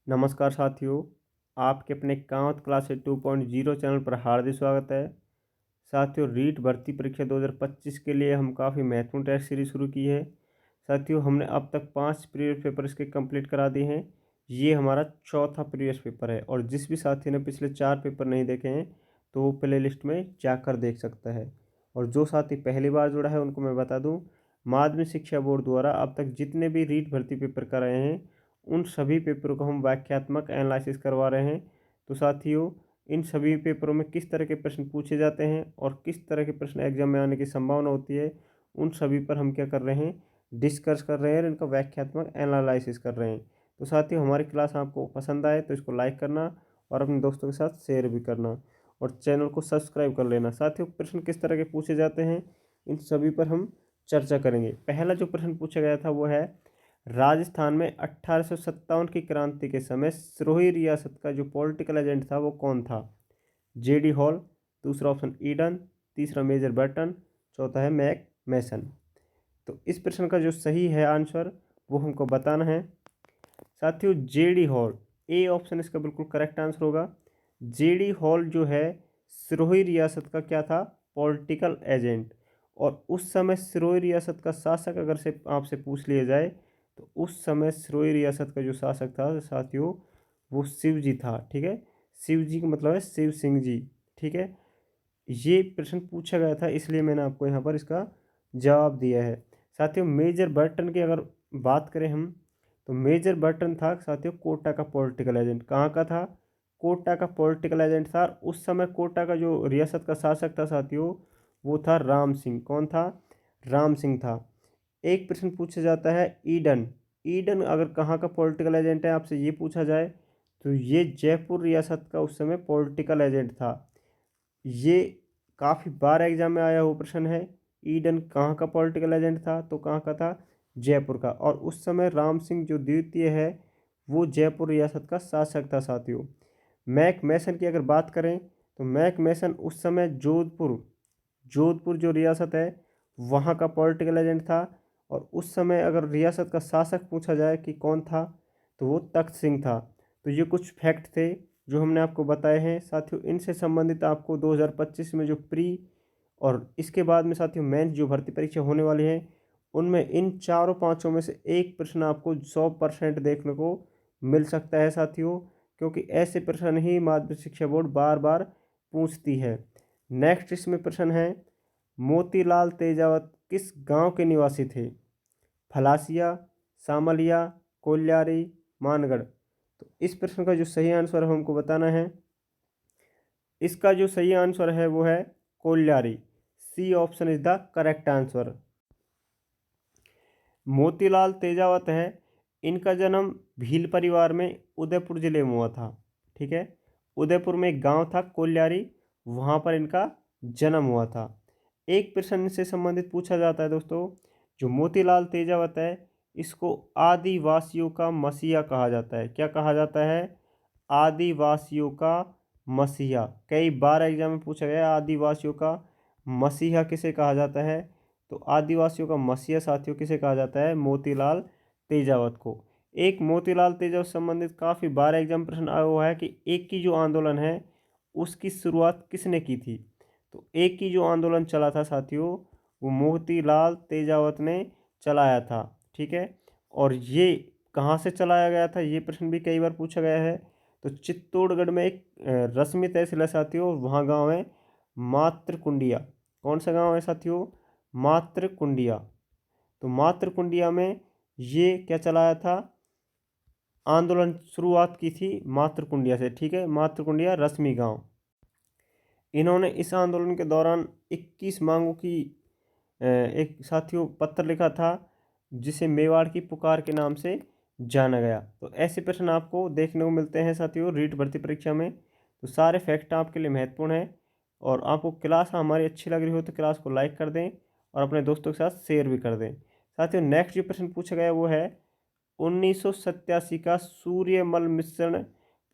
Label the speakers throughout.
Speaker 1: नमस्कार साथियों, आपके अपने कांवत क्लासेस 2.0 चैनल पर हार्दिक स्वागत है। साथियों, रीट भर्ती परीक्षा 2025 के लिए हम काफ़ी महत्वपूर्ण टेस्ट सीरीज शुरू की है। साथियों, हमने अब तक 5 प्रीवियस पेपर इसके कंप्लीट करा दिए हैं। ये हमारा चौथा प्रीवियस पेपर है और जिस भी साथी ने पिछले 4 पेपर नहीं देखे हैं तो वो प्ले लिस्ट में जाकर देख सकता है। और जो साथी पहली बार जुड़ा है उनको मैं बता दूँ, माध्यमिक शिक्षा बोर्ड द्वारा अब तक जितने भी रीट भर्ती पेपर कराए हैं उन सभी पेपरों को हम वाक्यात्मक एनालिसिस करवा रहे हैं। तो साथियों, इन सभी पेपरों में किस तरह के प्रश्न पूछे जाते हैं और किस तरह के प्रश्न एग्जाम में आने की संभावना होती है, उन सभी पर हम क्या कर रहे हैं, डिस्कस कर रहे हैं और इनका व्याख्यात्मक एनालिसिस कर रहे हैं। तो साथियों, हमारी क्लास आपको पसंद आए तो इसको लाइक करना और अपने दोस्तों के साथ शेयर भी करना और चैनल को सब्सक्राइब कर लेना। साथियों, प्रश्न किस तरह के पूछे जाते हैं इन सभी पर हम चर्चा करेंगे। पहला जो प्रश्न पूछा गया था वो है, राजस्थान में 1857 की क्रांति के समय सिरोही रियासत का जो पॉलिटिकल एजेंट था वो कौन था? जेडी हॉल, दूसरा ऑप्शन ईडन, तीसरा मेजर बर्टन, चौथा है मैक मैसन। तो इस प्रश्न का जो सही है आंसर वो हमको बताना है। साथियों, जेडी हॉल, ए ऑप्शन इसका बिल्कुल करेक्ट आंसर होगा। जेडी हॉल जो है सिरोही रियासत का क्या था? Political agent. और उस समय सिरोही रियासत का शासक अगर से आपसे पूछ लिया जाए तो उस समय सिरोही रियासत का जो शासक था साथियों वो शिव जी था। ठीक है, शिव जी का मतलब है शिव सिंह जी। ठीक है, ये प्रश्न पूछा गया था इसलिए मैंने आपको यहाँ पर इसका जवाब दिया है। साथियों, मेजर बर्टन की अगर बात करें हम तो मेजर बर्टन था साथियों कोटा का पॉलिटिकल एजेंट। कहाँ का था? कोटा का पॉलिटिकल एजेंट था। उस समय कोटा का जो रियासत का शासक था साथियों वो था राम सिंह। कौन था? राम सिंह था। एक प्रश्न पूछा जाता है ईडन। ईडन अगर कहाँ का पॉलिटिकल एजेंट है आपसे ये पूछा जाए तो ये जयपुर रियासत का उस समय पॉलिटिकल एजेंट था। ये काफ़ी बार एग्जाम में आया हुआ प्रश्न है। ईडन कहाँ का पॉलिटिकल एजेंट था? तो कहाँ का था? जयपुर का। और उस समय राम सिंह जो द्वितीय है वो जयपुर रियासत का शासक था साथियों। मैक मैसन की अगर बात करें तो मैक मैसन उस समय जोधपुर जोधपुर जो रियासत है वहाँ का पॉलिटिकल एजेंट था। और उस समय अगर रियासत का शासक पूछा जाए कि कौन था तो वो तख्त सिंह था। तो ये कुछ फैक्ट थे जो हमने आपको बताए हैं। साथियों, इनसे संबंधित आपको 2025 में जो प्री और इसके बाद में साथियों मेंस जो भर्ती परीक्षा होने वाली है उनमें इन चारों पाँचों में से एक प्रश्न आपको 100% देखने को मिल सकता है साथियों, क्योंकि ऐसे प्रश्न ही माध्यमिक शिक्षा बोर्ड बार बार पूछती है। नेक्स्ट इसमें प्रश्न है, मोतीलाल तेजावत किस गांव के निवासी थे? फलासिया, सामलिया, कोल्यारी, मानगढ़। तो इस प्रश्न का जो सही आंसर है हमको बताना है। इसका जो सही आंसर है वो है Kolyari. C option is the correct answer. Motilal Tejawat है, इनका जन्म भील परिवार में उदयपुर जिले में हुआ था। ठीक है, उदयपुर में एक गांव था कोल्यारी, वहाँ पर इनका जन्म हुआ था। एक प्रश्न से संबंधित पूछा जाता है दोस्तों, जो मोतीलाल तेजावत है इसको आदिवासियों का मसीहा कहा जाता है। क्या कहा जाता है? आदिवासियों का मसीहा। कई बार एग्जाम में पूछा गया आदिवासियों का मसीहा किसे कहा जाता है? तो आदिवासियों का मसीहा साथियों किसे कहा जाता है? मोतीलाल तेजावत को। एक मोतीलाल तेजावत संबंधित काफ़ी बार एग्जाम प्रश्न आया हुआ है कि एक की जो आंदोलन है उसकी शुरुआत किसने की थी? तो एक की जो आंदोलन चला था साथियों वो मोतीलाल तेजावत ने चलाया था। ठीक है, और ये कहाँ से चलाया गया था ये प्रश्न भी कई बार पूछा गया है। तो चित्तौड़गढ़ में एक रश्मि तहसील है साथियों, वहाँ गांव है मातृकुंडिया। कौन सा गांव है साथियों? मातृकुंडिया। तो मातृकुंडिया में ये क्या चलाया था? आंदोलन शुरुआत की थी मातृकुंडिया से। ठीक है, मातृकुंडिया रश्मि गांव। इन्होंने इस आंदोलन के दौरान 21 मांगों की एक साथियों पत्र लिखा था जिसे मेवाड़ की पुकार के नाम से जाना गया। तो ऐसे प्रश्न आपको देखने को मिलते हैं साथियों रीट भर्ती परीक्षा में। तो सारे फैक्ट आपके लिए महत्वपूर्ण हैं और आपको क्लास हमारी अच्छी लग रही हो तो क्लास को लाइक कर दें और अपने दोस्तों के साथ शेयर भी कर दें। साथियों, नेक्स्ट जो प्रश्न पूछा गया वो है 1987 का सूर्यमल मिश्रण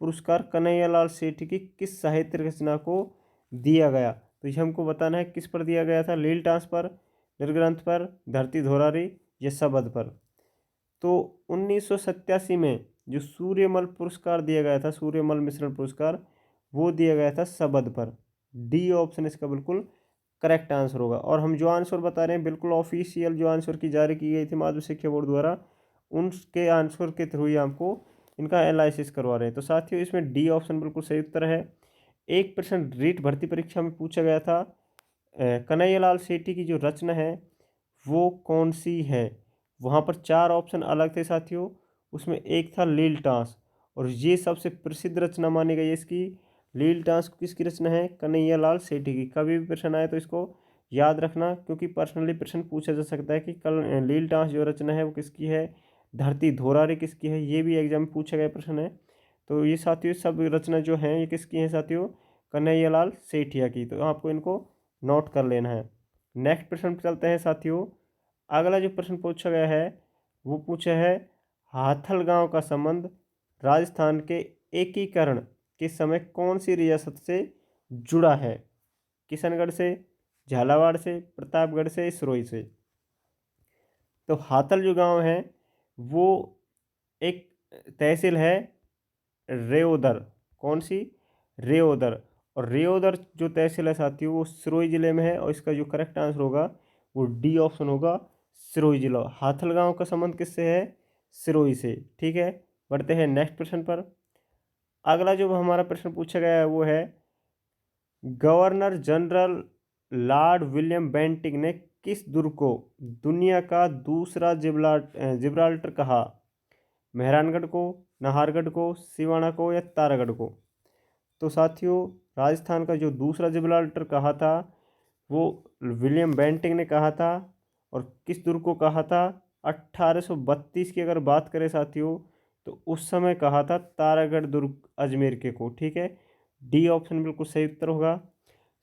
Speaker 1: पुरस्कार कन्हैयालाल सेठ की किस साहित्य रचना को दिया गया? तो ये हमको बताना है किस पर दिया गया था। लील टांस पर, निर्ग्रंथ पर, धरती धोरारी या शबद पर। तो 1987 में जो सूर्यमल पुरस्कार दिया गया था, सूर्यमल मिश्रण पुरस्कार, वो दिया गया था सबद पर। डी ऑप्शन इसका बिल्कुल करेक्ट आंसर होगा। और हम जो आंसर बता रहे हैं बिल्कुल ऑफिशियल जो आंसर की जारी की गई थी माध्यमिक शिक्षा बोर्ड द्वारा, उनके आंसर के थ्रू ही आपको इनका एनालिसिस करवा रहे हैं। तो साथियों इसमें डी ऑप्शन बिल्कुल सही उत्तर है। 1% रीट भर्ती परीक्षा में पूछा गया था कन्हैयालाल सेठी की जो रचना है वो कौन सी है। वहाँ पर 4 ऑप्शन अलग थे साथियों, उसमें एक था लील टाँस, और ये सबसे प्रसिद्ध रचना मानी गई है इसकी। लील टाँस किसकी रचना है? कन्हैयालाल सेठी की। कभी भी प्रश्न आए तो इसको याद रखना, क्योंकि पर्सनली प्रश्न पूछा जा सकता है कि कल लील टाँस जो रचना है वो किसकी है, धरती धोरारी किसकी है, ये भी एग्जाम में पूछा गया प्रश्न है। तो ये साथियों सब रचना जो हैं ये किसकी हैं साथियों? कन्हैयालाल सेठिया की। तो आपको इनको नोट कर लेना है। नेक्स्ट प्रश्न पर चलते हैं साथियों। अगला जो प्रश्न पूछा गया है वो पूछा है हाथल गांव का संबंध राजस्थान के एकीकरण के समय कौन सी रियासत से जुड़ा है? किशनगढ़ से, झालावाड़ से, प्रतापगढ़ से, सिरोही से। तो हाथल जो गांव है वो एक तहसील है रेओदर। कौन सी? रेओदर। और रेओदर जो तहसील है साथियों वो सिरोही जिले में है, और इसका जो करेक्ट आंसर होगा वो डी ऑप्शन होगा, सिरोही जिला। हाथल गांव का संबंध किससे है? सिरोही से। ठीक है, बढ़ते हैं नेक्स्ट प्रश्न पर। अगला जो हमारा प्रश्न पूछा गया है वो है governor general Lord William Bentinck ने किस दुर्ग को दुनिया का दूसरा जिब्राल्टर कहा? मेहरानगढ़ को, नाहरगढ़ को, सिवाना को, या तारागढ़ को। तो साथियों राजस्थान का जो दूसरा जिब्राल्टर कहा था वो विलियम बेंटिंक ने कहा था। और किस दुर्ग को कहा था? 1832 की अगर बात करें साथियों तो उस समय कहा था तारागढ़ दुर्ग अजमेर के को। ठीक है, डी ऑप्शन बिल्कुल सही उत्तर होगा।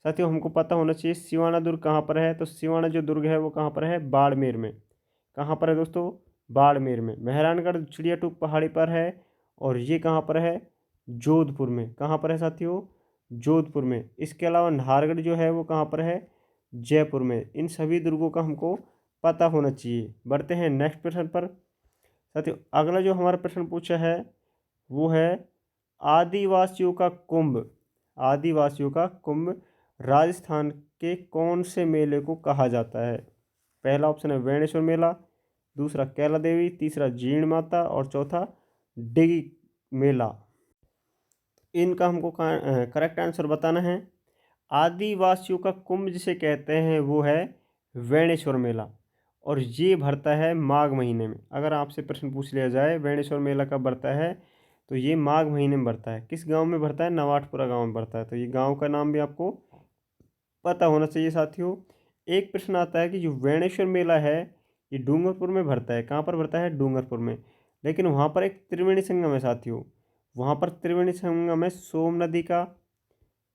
Speaker 1: साथियों हमको पता होना चाहिए सिवाना दुर्ग कहाँ पर है। तो सिवाना जो दुर्ग है वो कहाँ पर है? बाड़मेर में। कहाँ पर है दोस्तों? बाड़मेर में। मेहरानगढ़ चिड़िया टूप पहाड़ी पर है, और ये कहाँ पर है? जोधपुर में। कहाँ पर है साथियों? जोधपुर में। इसके अलावा नाहरगढ़ जो है वो कहाँ पर है? जयपुर में। इन सभी दुर्गों का हमको पता होना चाहिए। बढ़ते हैं नेक्स्ट प्रश्न पर साथियों। अगला जो हमारा प्रश्न पूछा है वो है आदिवासियों का कुंभ। आदिवासियों का कुंभ राजस्थान के कौन से मेले को कहा जाता है? पहला ऑप्शन है वेणेश्वर मेला, दूसरा कैला देवी, तीसरा जीण माता, और चौथा डिगी मेला। इनका हमको करेक्ट आंसर बताना है। आदिवासियों का कुंभ जिसे कहते हैं वो है वेणेश्वर मेला, और ये भरता है माघ महीने में। अगर आपसे प्रश्न पूछ लिया जाए वेणेश्वर मेला कब भरता है, तो ये माघ महीने में भरता है। किस गांव में भरता है? नवाटपुरा गांव में भरता है। तो ये गांव का नाम भी आपको पता होना चाहिए साथियों। एक प्रश्न आता है कि जो वेणेश्वर मेला है ये डूंगरपुर में भरता है। कहाँ पर भरता है? डूंगरपुर में। लेकिन वहाँ पर एक त्रिवेणी संगम है साथियों। वहाँ पर त्रिवेणी संगम है सोम नदी का,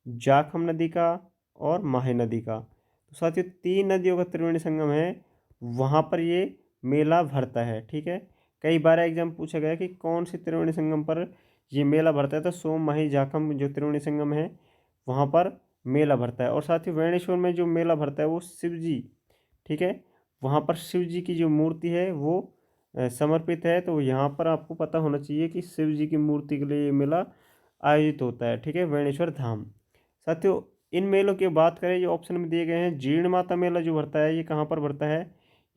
Speaker 1: जाखम नदी का, और माही नदी का। तो साथियों 3 नदियों का त्रिवेणी संगम है, वहाँ पर ये मेला भरता है। ठीक है, कई बार एग्जाम पूछा गया कि कौन से त्रिवेणी संगम पर ये मेला भरता है। तो सोम, माही, जाखम जो त्रिवेणी संगम है वहाँ पर मेला भरता है। और साथ ही वेणेश्वर में जो मेला भरता है वो शिव जी, ठीक है, वहाँ पर शिव जी की जो मूर्ति है वो समर्पित है। तो यहाँ पर आपको पता होना चाहिए कि शिव जी की मूर्ति के लिए ये मेला आयोजित होता है। ठीक है, वेणेश्वर धाम। साथियों इन मेलों की बात करें जो ऑप्शन में दिए गए हैं, जीण माता मेला जो भरता है ये कहाँ पर भरता है?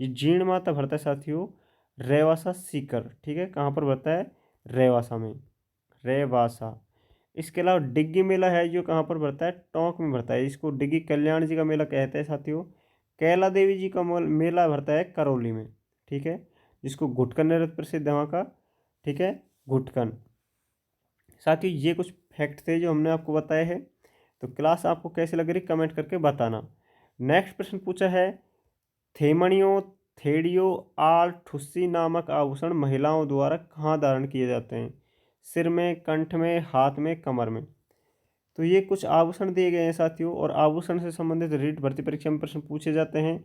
Speaker 1: ये जीण माता भरता है साथियों रेवासा सीकर। ठीक है, कहाँ पर भरता है? रेवासा में, रेवासा। इसके अलावा डिग्गी मेला है जो कहाँ पर भरता है? टोंक में भरता है। इसको डिग्गी कल्याण जी का मेला कहते हैं साथियों। कैला देवी जी का मेला भरता है करौली में। ठीक है, जिसको घुटकन नृत्य प्रसिद्ध है वहाँ का। ठीक है, घुटकन। साथियों ये कुछ फैक्ट थे जो हमने आपको बताए हैं। तो क्लास आपको कैसी लग रही कमेंट करके बताना। नेक्स्ट प्रश्न पूछा है थेमणियों, थेड़ियों, आल, ठुस्सी नामक आभूषण महिलाओं द्वारा कहाँ धारण किए जाते हैं? सिर में, कंठ में, हाथ में, कमर में। तो ये कुछ आभूषण दिए गए हैं साथियों, और आभूषण से संबंधित रीट भर्ती परीक्षा में प्रश्न पूछे जाते हैं।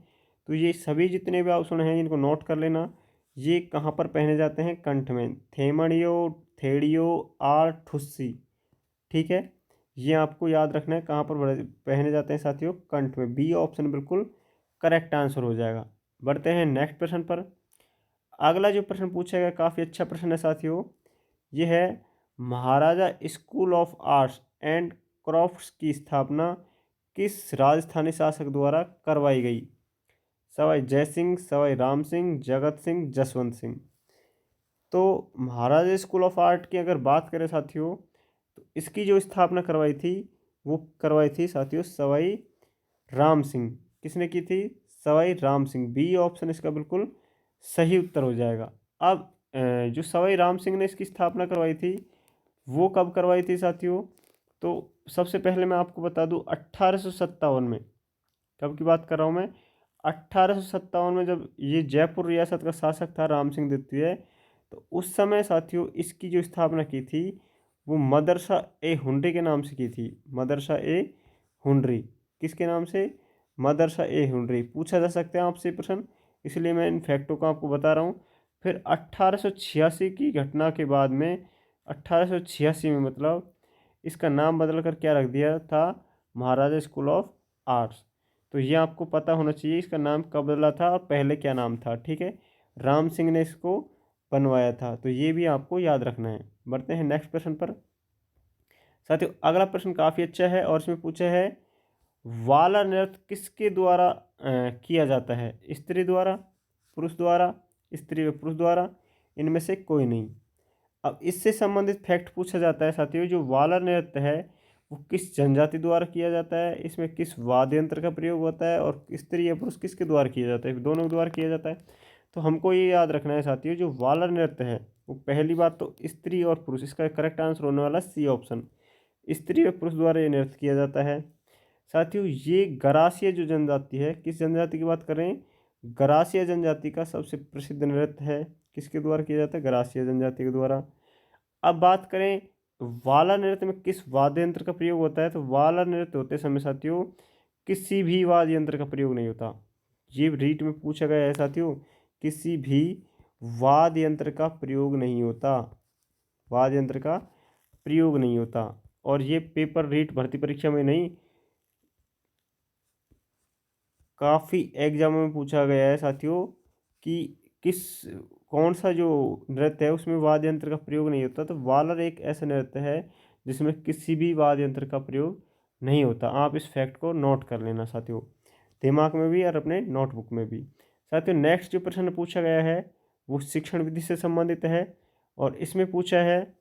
Speaker 1: तो ये सभी जितने भी आभूषण हैं इनको नोट कर लेना। ये कहाँ पर पहने जाते हैं? कंठ में। थेमणियों, थेड़ियों, आल, ठुस्सी। ठीक है, ये आपको याद रखना है कहाँ पर पहने जाते हैं साथियों? कंठ में। बी ऑप्शन बिल्कुल करेक्ट आंसर हो जाएगा। बढ़ते हैं नेक्स्ट प्रश्न पर। अगला जो प्रश्न पूछा गया काफ़ी अच्छा प्रश्न है साथियों ये है Maharaja school of arts and crafts की स्थापना किस राजस्थानी शासक द्वारा करवाई गई? सवाई जय सिंह, सवाई राम सिंह, जगत सिंह, जसवंत सिंह। तो महाराजा स्कूल ऑफ आर्ट की अगर बात करें साथियों, तो इसकी जो स्थापना करवाई थी वो करवाई थी साथियों सवाई राम सिंह। किसने की थी? सवाई राम सिंह। बी ऑप्शन इसका बिल्कुल सही उत्तर हो जाएगा। अब जो सवाई राम सिंह ने इसकी स्थापना करवाई थी वो कब करवाई थी साथियों? तो सबसे पहले मैं आपको बता दूं 1857 में। कब की बात कर रहा हूँ मैं? 1857 में, जब ये जयपुर रियासत का शासक था राम सिंह द्वितीय, तो उस समय साथियों इसकी जो स्थापना की थी वो मदरसा ए हुंडी के नाम से की थी। मदरसा ए हुंडरी। किसके नाम से? मदरसा ए हुंडरी। पूछा जा सकता है आपसे प्रश्न, इसलिए मैं इन फैक्टों को आपको बता रहा हूँ। फिर 1886 की घटना के बाद में, 1886 में मतलब इसका नाम बदल कर क्या रख दिया था? महाराजा स्कूल ऑफ आर्ट्स। तो ये आपको पता होना चाहिए इसका नाम कब बदला था और पहले क्या नाम था। ठीक है, राम सिंह ने इसको बनवाया था, तो ये भी आपको याद रखना है। बढ़ते हैं नेक्स्ट प्रश्न पर। साथियों अगला प्रश्न काफ़ी अच्छा है और इसमें पूछा है वाला नृत्य किसके द्वारा किया जाता है? स्त्री द्वारा, पुरुष द्वारा, स्त्री व पुरुष द्वारा, इनमें से कोई नहीं। अब इससे संबंधित फैक्ट पूछा जाता है साथियों, जो वाला नृत्य है वो किस जनजाति द्वारा किया जाता है, इसमें किस वाद्य यंत्र का प्रयोग होता है, और स्त्री या पुरुष किसके द्वारा किया जाता है? दोनों के द्वारा किया जाता है। तो हमको ये याद रखना है साथियों, जो वाला नृत्य है वो पहली बात तो स्त्री और पुरुष, इसका करेक्ट आंसर होने वाला सी ऑप्शन। स्त्री और पुरुष द्वारा ये नृत्य किया जाता है। साथियों ये गरासिया जो जनजाति है, किस जनजाति की बात कर रहे हैं? गरासिया जनजाति का सबसे प्रसिद्ध नृत्य है। किसके द्वारा किया जाता है? गरासिया जनजाति के द्वारा। अब बात करें वाला नृत्य में किस वाद्य यंत्र का प्रयोग होता है, तो वाला नृत्य होते समय साथियों किसी भी वाद्य यंत्र का प्रयोग नहीं होता। ये रीट में पूछा गया है साथियों, किसी भी वाद्य यंत्र का प्रयोग नहीं होता। वाद्य यंत्र का प्रयोग नहीं होता। और ये पेपर रीट भर्ती परीक्षा में नहीं, काफ़ी एग्जामों में पूछा गया है साथियों कि किस कौन सा जो नृत्य है उसमें वाद्य यंत्र का प्रयोग नहीं होता। तो वालर एक ऐसा नृत्य है जिसमें किसी भी वाद्य यंत्र का प्रयोग नहीं होता। आप इस फैक्ट को नोट कर लेना साथियों, दिमाग में भी और अपने नोटबुक में भी। साथियों नेक्स्ट जो प्रश्न पूछा गया है वो शिक्षण विधि से संबंधित है और इसमें पूछा है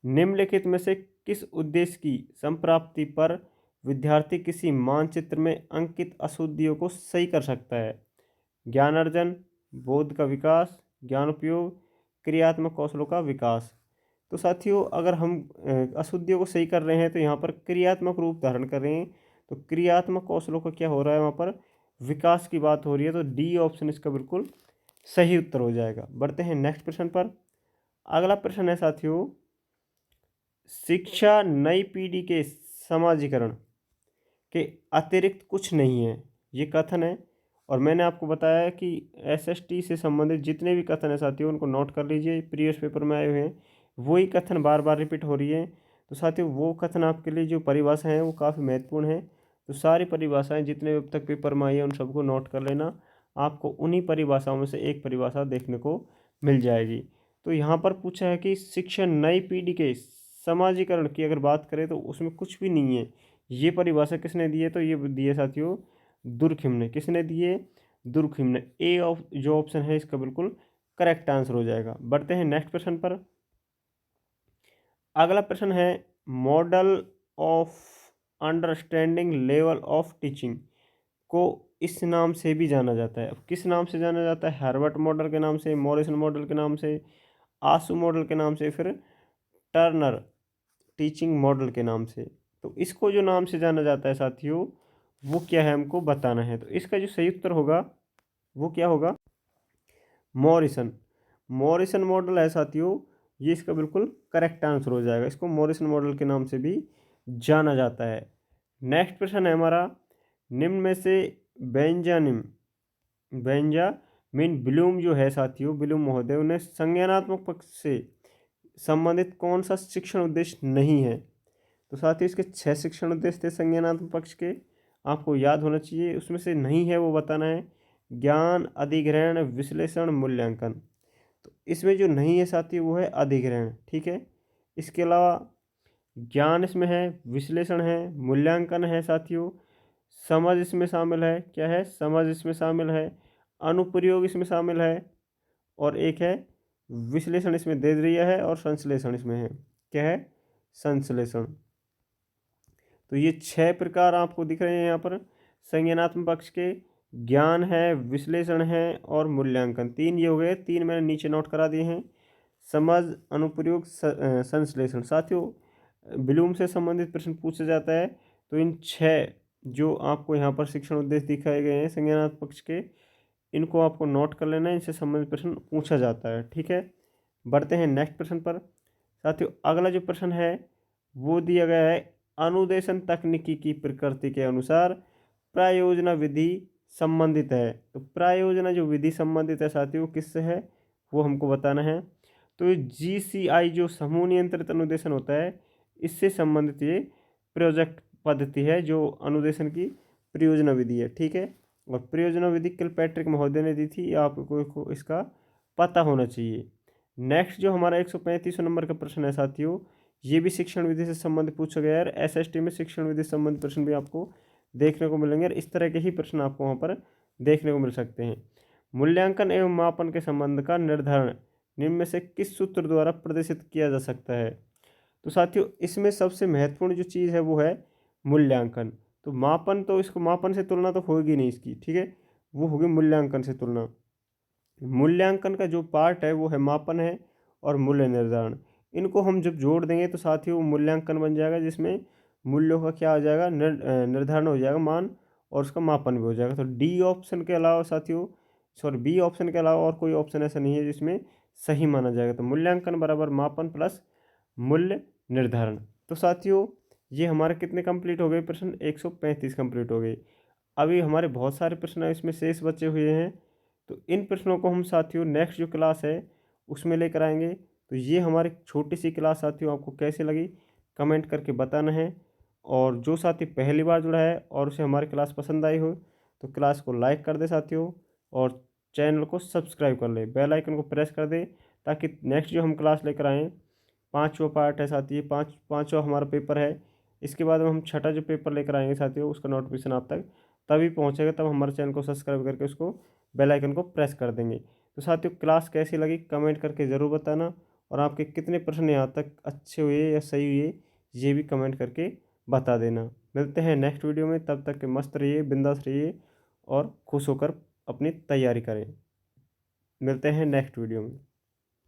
Speaker 1: निम्नलिखित में से किस उद्देश्य की संप्राप्ति पर विद्यार्थी किसी मानचित्र में अंकित अशुद्धियों को सही कर सकता है? ज्ञान अर्जन, बोध का विकास, ज्ञान उपयोग, क्रियात्मक कौशलों का विकास। तो साथियों अगर हम अशुद्धियों को सही कर रहे हैं तो यहाँ पर क्रियात्मक रूप धारण कर रहे हैं, तो क्रियात्मक कौशलों का क्या हो रहा है? वहाँ पर विकास की बात हो रही है। तो डी ऑप्शन इसका बिल्कुल सही उत्तर हो जाएगा। बढ़ते हैं नेक्स्ट प्रश्न पर। अगला प्रश्न है साथियों, शिक्षा नई पीढ़ी के समाजीकरण के अतिरिक्त कुछ नहीं है, ये कथन है। और मैंने आपको बताया कि एसएसटी से संबंधित जितने भी कथन हैं साथियों उनको नोट कर लीजिए, प्रीवियस पेपर में आए हुए हैं, वही कथन बार बार रिपीट हो रही है। तो साथियों वो कथन आपके लिए जो परिभाषा हैं वो काफ़ी महत्वपूर्ण है। तो सारी परिभाषाएं जितने भी अब तक पेपर में आई हैं उन सबको नोट कर लेना, आपको उन्हीं परिभाषाओं में से एक परिभाषा देखने को मिल जाएगी। तो यहाँ पर पूछा है कि शिक्षा नई पीढ़ी के समाजीकरण की अगर बात करें तो उसमें कुछ भी नहीं है। ये परिभाषा किसने दी है? तो ये दी है साथियों दुर्खिम ने। किसने दी है? दुर्खिम ने। ए ऑफ जो ऑप्शन है इसका बिल्कुल करेक्ट आंसर हो जाएगा। बढ़ते हैं नेक्स्ट प्रश्न पर। अगला प्रश्न है model of understanding level of teaching को इस नाम से भी जाना जाता है। अब किस नाम से जाना जाता है? हार्वर्ड मॉडल के नाम से, मॉरिसन मॉडल के नाम से, आसू मॉडल के नाम से, फिर टर्नर टीचिंग मॉडल के नाम से। तो इसको जो नाम से जाना जाता है साथियों वो क्या है हमको बताना है। तो इसका जो सही उत्तर होगा वो क्या होगा? मॉरिसन। मॉरिसन मॉडल है साथियों, ये इसका बिल्कुल करेक्ट आंसर हो जाएगा। इसको मॉरिसन मॉडल के नाम से भी जाना जाता है। नेक्स्ट प्रश्न है हमारा, निम्न में से बेंजामिन ब्लूम जो है साथियों, ब्लूम महोदय, उन्हें संज्ञानात्मक पक्ष से संबंधित कौन सा शिक्षण उद्देश्य नहीं है? तो साथियों इसके 6 शिक्षण उद्देश्य थे संज्ञानात्मक पक्ष के, आपको याद होना चाहिए। उसमें से नहीं है वो बताना है। ज्ञान, अधिग्रहण, विश्लेषण, मूल्यांकन। तो इसमें जो नहीं है साथियों वो है अधिग्रहण, ठीक है। इसके अलावा ज्ञान इसमें है, विश्लेषण है, मूल्यांकन है साथियों, समझ इसमें शामिल है, क्या है, समझ इसमें शामिल है, अनुप्रयोग इसमें शामिल है, और एक है विश्लेषण इसमें दे दिया है, और संश्लेषण इसमें है, क्या है, संश्लेषण। तो ये 6 प्रकार आपको दिख रहे हैं यहाँ पर संज्ञानात्मक पक्ष के। ज्ञान है, विश्लेषण है और मूल्यांकन, 3 ये हो गए, 3 मैंने नीचे नोट करा दिए हैं। समझ, अनुप्रयोग, संश्लेषण। साथियों ब्लूम से संबंधित प्रश्न पूछा जाता है तो इन 6 जो आपको यहाँ पर शिक्षण उद्देश्य दिखाए गए हैं संज्ञानात्मक पक्ष के, इनको आपको नोट कर लेना है, इनसे संबंधित प्रश्न पूछा जाता है, ठीक है। बढ़ते हैं नेक्स्ट प्रश्न पर। साथियों अगला जो प्रश्न है वो दिया गया है, अनुदेशन तकनीकी की प्रकृति के अनुसार प्रायोजना विधि संबंधित है। तो प्रायोजना जो विधि संबंधित है साथियों किससे है वो हमको बताना है। तो GCI जो समूह नियंत्रित अनुदेशन होता है इससे संबंधित ये प्रोजेक्ट पद्धति है जो अनुदेशन की प्रयोजना विधि है, ठीक है। और प्रयोजना विधि किलपैट्रिक महोदय ने दी थी, आपको इसका पता होना चाहिए। नेक्स्ट जो हमारा 135 नंबर का प्रश्न है साथियों, ये भी शिक्षण विधि से संबंधित पूछा गया है। SST में शिक्षण विधि से संबंधित प्रश्न भी आपको देखने को मिलेंगे और इस तरह के ही प्रश्न आपको वहाँ पर देखने को मिल सकते हैं। मूल्यांकन एवं मापन के संबंध का निर्धारण निम्न में से किस सूत्र द्वारा प्रदर्शित किया जा सकता है। तो साथियों इसमें सबसे महत्वपूर्ण जो चीज़ है वो है मूल्यांकन। तो मापन तो इसको मापन से तुलना तो होगी नहीं इसकी, ठीक है, वो होगी मूल्यांकन से तुलना। मूल्यांकन का जो पार्ट है वो है मापन है और मूल्य निर्धारण। इनको हम जब जोड़ देंगे तो साथियों मूल्यांकन बन जाएगा जिसमें मूल्यों का क्या आ जाएगा, निर्धारण हो जाएगा मान, और उसका मापन भी हो जाएगा। तो डी ऑप्शन के अलावा साथियों, सॉरी बी ऑप्शन के अलावा और कोई ऑप्शन ऐसा नहीं है जिसमें सही माना जाएगा। तो मूल्यांकन बराबर मापन प्लस मूल्य निर्धारण। तो साथियों ये हमारे कितने कंप्लीट हो गए प्रश्न, 135 कंप्लीट हो गए। अभी हमारे बहुत सारे प्रश्न इसमें शेष बचे हुए हैं, तो इन प्रश्नों को हम साथियों नेक्स्ट जो क्लास है उसमें लेकर आएंगे। तो ये हमारी छोटी सी क्लास साथियों आपको कैसे लगी कमेंट करके बताना है। और जो साथी पहली बार जुड़ा है और उसे हमारी क्लास पसंद आई हो तो क्लास को लाइक कर दे साथियों, और चैनल को सब्सक्राइब कर ले, बेल आइकन को प्रेस कर दे, ताकि नेक्स्ट जो हम क्लास लेकर आएँ, 5वां पार्ट है साथी, पाँचवा हमारा पेपर है, इसके बाद हम छठा जो पेपर लेकर आएंगे साथियों उसका नोटिफिकेशन आप तक तभी पहुंचेगा, तब हमारे चैनल को सब्सक्राइब करके उसको बेल आइकन को प्रेस कर देंगे। तो साथियों क्लास कैसी लगी कमेंट करके ज़रूर बताना, और आपके कितने प्रश्न यहाँ तक अच्छे हुए या सही हुए ये भी कमेंट करके बता देना। मिलते हैं नेक्स्ट वीडियो में, तब तक के मस्त रहिए, बिंदास रहिए और खुश होकर अपनी तैयारी करें। मिलते हैं नेक्स्ट वीडियो में।